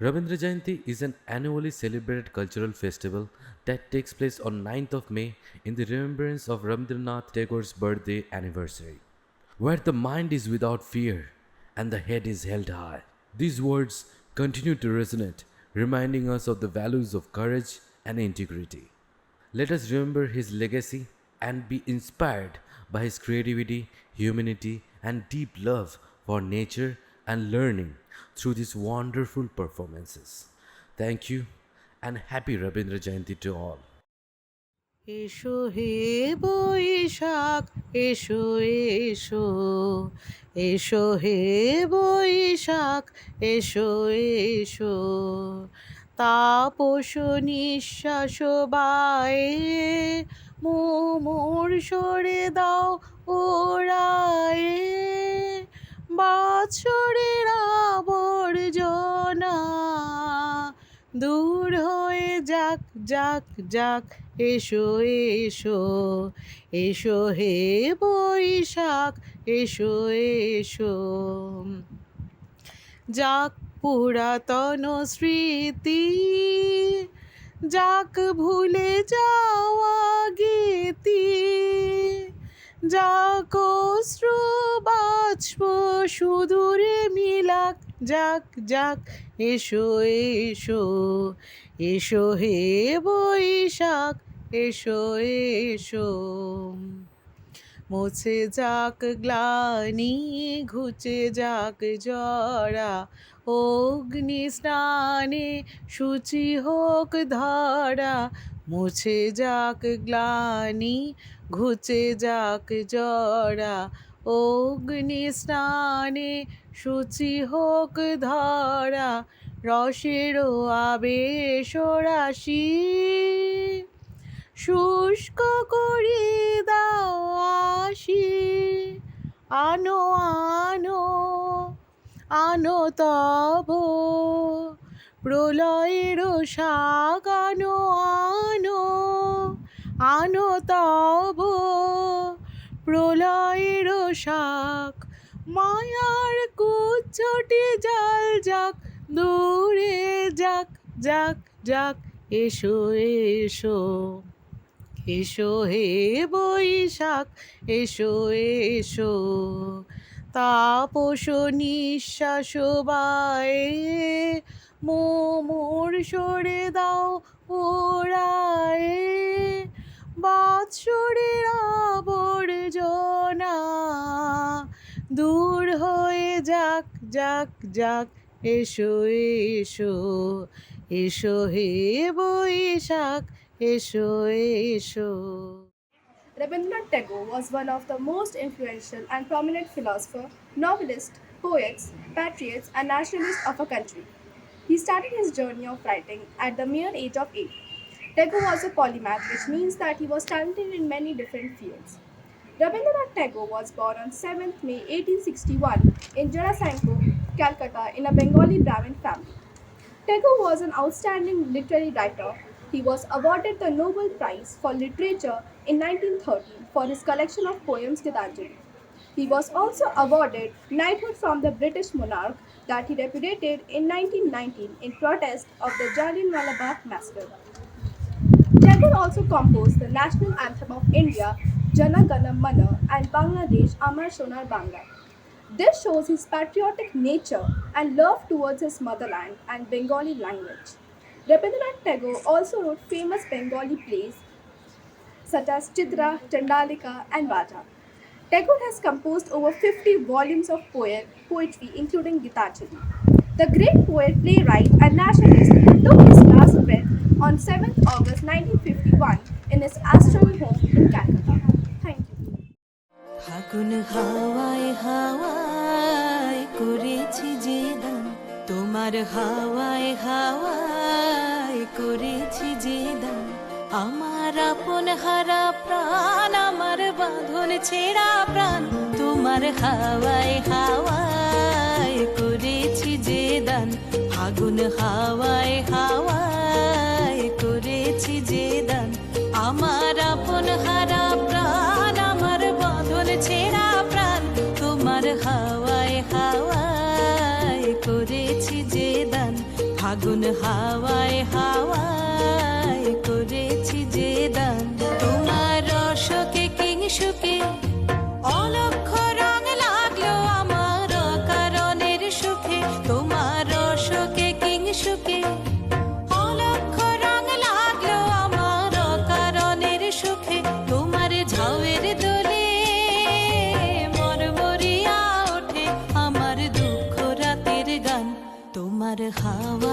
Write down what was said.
Rabindra Jayanti is an annually celebrated cultural festival that takes place on 9th of May in the remembrance of Rabindranath Tagore's birthday anniversary, where the mind is without fear and the head is held high. These words continue to resonate, reminding us of the values of courage and integrity. Let us remember his legacy and be inspired by his creativity, humanity, and deep love for nature and learning through these wonderful performances. Thank you and happy Rabindra Jayanti to all. এসো হে বৈশাখ, এসো এসো, এসো হে বৈশাখ, এসো এসো। তাপস নিঃশ্বাস বায়ে মুমূর সরে দাও ওরায়ে, বাৎসরের আবর্জনা দূর হয়ে যাক যাক যাক। এসো এসো, এসো হে বৈশাখ, এসো এসো। যাক পুরাতন স্মৃতি, যাক ভুলে যাওয়া গীতি, যাক অশ্রু বাষ্প সুদূরে মিলাক, যাক যাক। এসো এসো, এসো হে বৈশাখ, এসো এসো। মুছে যাক গ্লানি, ঘুচে যাক জরা, অগ্নি স্নানে শুচি হোক ধরা। মুছে যাক গ্লানি, ঘুচে যাক জরা, অগ্নি স্নানে শুচি হোক ধরা। রসেরও আবেশ রাশি শুষ্ক করি দাও আসি। আনো আনো, আনো তব প্রলয়ের শাক, আনো আনো, আনো তব প্রলয়ের শাক। মায়ার কুচ্ছটি জাল যাক, দূরে যাক যাক যাক। এসো এসো, এসো হে বৈশাখ, এসো এসো। তাপস নিঃশ্বাস বায়ে মুমূর সরে দাও ওরায়ে, বাৎসরের আবর্জনা দূর হয়ে যাক যাক যাক। এসো এসো, এসো হে বৈশাখ, এসো এসো। Rabindranath Tagore was one of the most influential and prominent philosophers, novelists, poets, patriots, and nationalists of our country. He started his journey of writing at the mere age of 8. Tagore was a polymath, which means that he was talented in many different fields. Rabindranath Tagore was born on 7th May 1861 in Jarasanko, Calcutta, in a Bengali Brahmin family. Tagore was an outstanding literary writer. He was awarded the Nobel Prize for Literature in 1930 for his collection of poems Gitanjali. He was also awarded knighthood from the British monarch that he repudiated in 1919 in protest of the Jallianwala Bagh massacre. Tagore also composed the national anthem of India, Jana Gana Mana, and Bangladesh, Amar Sonar Bangla. This shows his patriotic nature and love towards his motherland and Bengali language. Rabindranath Tagore also wrote famous Bengali plays such as Chitra, Chandalika, and Raja. Tagore has composed over 50 volumes of poetry, including Gitanjali. The great poet, playwright, and nationalist took his last breath on 7th August 1951 in his astral home in Calcutta. Thank you. ফাগুন হাওয়ায় হাওয়ায় করেছি যে দান, তোমার হাওয়ায় হাওয়ায় করেছি যে দান। আমার আপন হারা প্রাণ, আমার বাঁধন ছেঁড়া প্রাণ, তোমার হাওয়ায় হাওয়ায় করেছি যে দান। ফাগুন হাওয়ায় হাওয়ায় করেছি যে দান। আমার আপন হারা প্রাণ, আমার বাঁধন ছেঁড়া প্রাণ, তোমার হাওয়ায় হাওয়ায় করেছি যে দান। ফাগুন হাওয়ায় হাওয়ায় করেছি যে দান তোমার রসকে কিংসুকে অলক্ষ রং লাগলো আমার কারণের সুখে তোমার রসকে কিংসুকে অলক্ষ রং লাগলো আমার কারণের সুখে তোমার ঝাউয়ের দোলে মরমরিয়া ওঠে আমার দুঃখ রাতের গান তোমার হাওয়া